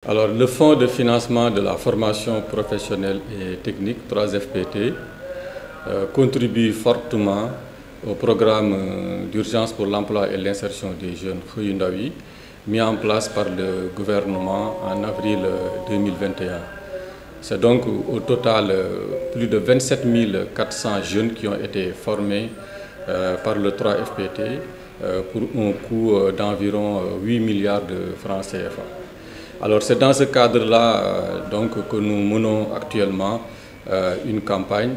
Alors, le Fonds de financement de la formation professionnelle et technique, 3FPT, contribue fortement au programme d'urgence pour l'emploi et l'insertion des jeunes Xëyu Ndaw yi, mis en place par le gouvernement en avril 2021. C'est donc au total plus de 27 400 jeunes qui ont été formés par le 3FPT pour un coût d'environ 8 milliards de francs CFA. Alors c'est dans ce cadre-là que nous menons actuellement une campagne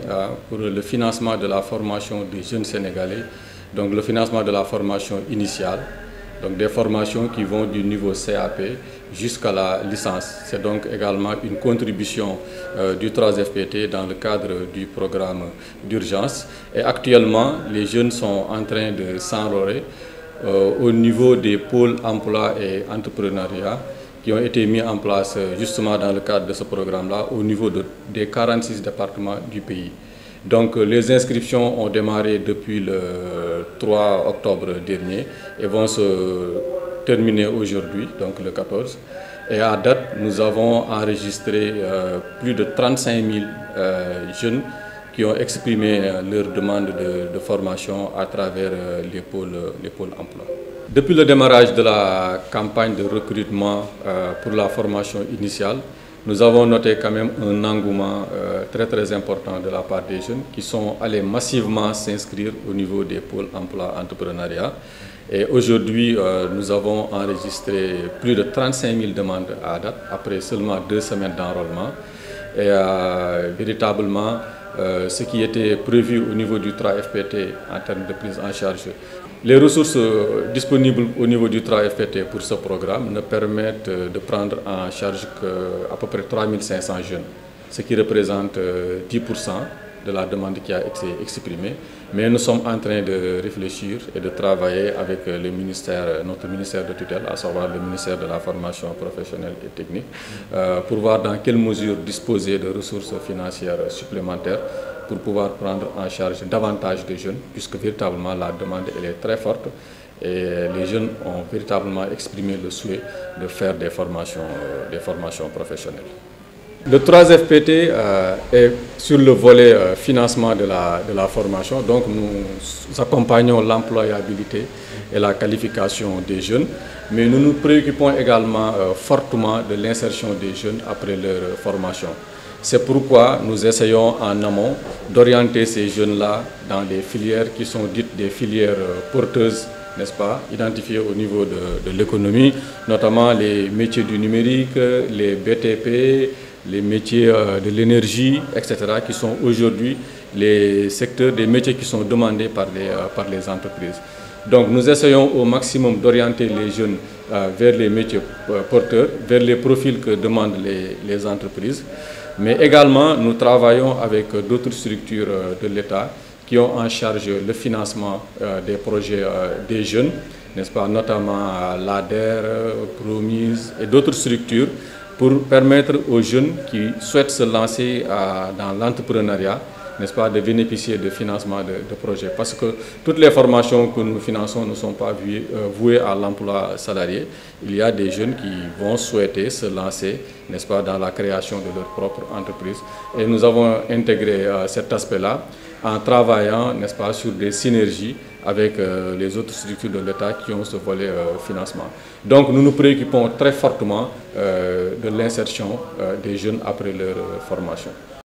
pour le financement de la formation des jeunes Sénégalais, donc le financement de la formation initiale, donc des formations qui vont du niveau CAP jusqu'à la licence. C'est donc également une contribution du 3FPT dans le cadre du programme d'urgence. Et actuellement, les jeunes sont en train de s'enrôler au niveau des pôles emploi et entrepreneuriat qui ont été mis en place justement dans le cadre de ce programme-là au niveau des 46 départements du pays. Donc les inscriptions ont démarré depuis le 3 octobre dernier et vont se terminer aujourd'hui, donc le 14. Et à date, nous avons enregistré plus de 35 000 jeunes qui ont exprimé leur demande de formation à travers les pôles emploi. Depuis le démarrage de la campagne de recrutement pour la formation initiale, nous avons noté quand même un engouement très important de la part des jeunes qui sont allés massivement s'inscrire au niveau des pôles emploi entrepreneuriat. Et aujourd'hui, nous avons enregistré plus de 35 000 demandes à date, après seulement 2 semaines d'enrôlement. Et véritablement, ce qui était prévu au niveau du 3FPT en termes de prise en charge. Les ressources disponibles au niveau du 3FPT pour ce programme ne permettent de prendre en charge qu'à peu près 3 500 jeunes, ce qui représente 10% de la demande qui a été exprimée. Mais nous sommes en train de réfléchir et de travailler avec notre ministère de tutelle, à savoir le ministère de la formation professionnelle et technique, pour voir dans quelle mesure disposer de ressources financières supplémentaires pour pouvoir prendre en charge davantage de jeunes, puisque véritablement la demande elle est très forte et les jeunes ont véritablement exprimé le souhait de faire des formations professionnelles. Le 3FPT est sur le volet financement de la formation, donc nous accompagnons l'employabilité et la qualification des jeunes, mais nous nous préoccupons également fortement de l'insertion des jeunes après leur formation. C'est pourquoi nous essayons en amont d'orienter ces jeunes-là dans des filières qui sont dites des filières porteuses, n'est-ce pas, identifiées au niveau de l'économie, notamment les métiers du numérique, les BTP, les métiers de l'énergie, etc., qui sont aujourd'hui les secteurs des métiers qui sont demandés par les entreprises. Donc nous essayons au maximum d'orienter les jeunes vers les métiers porteurs, vers les profils que demandent les entreprises. Mais également, nous travaillons avec d'autres structures de l'État qui ont en charge le financement des projets des jeunes, n'est-ce pas, notamment l'ADER, Promise et d'autres structures pour permettre aux jeunes qui souhaitent se lancer dans l'entrepreneuriat, n'est-ce pas, de bénéficier de financement de projets. Parce que toutes les formations que nous finançons ne sont pas vouées à l'emploi salarié. Il y a des jeunes qui vont souhaiter se lancer, n'est-ce pas, dans la création de leur propre entreprise. Et nous avons intégré cet aspect-là en travaillant, n'est-ce pas, sur des synergies avec les autres structures de l'État qui ont ce volet financement. Donc nous nous préoccupons très fortement de l'insertion des jeunes après leur formation.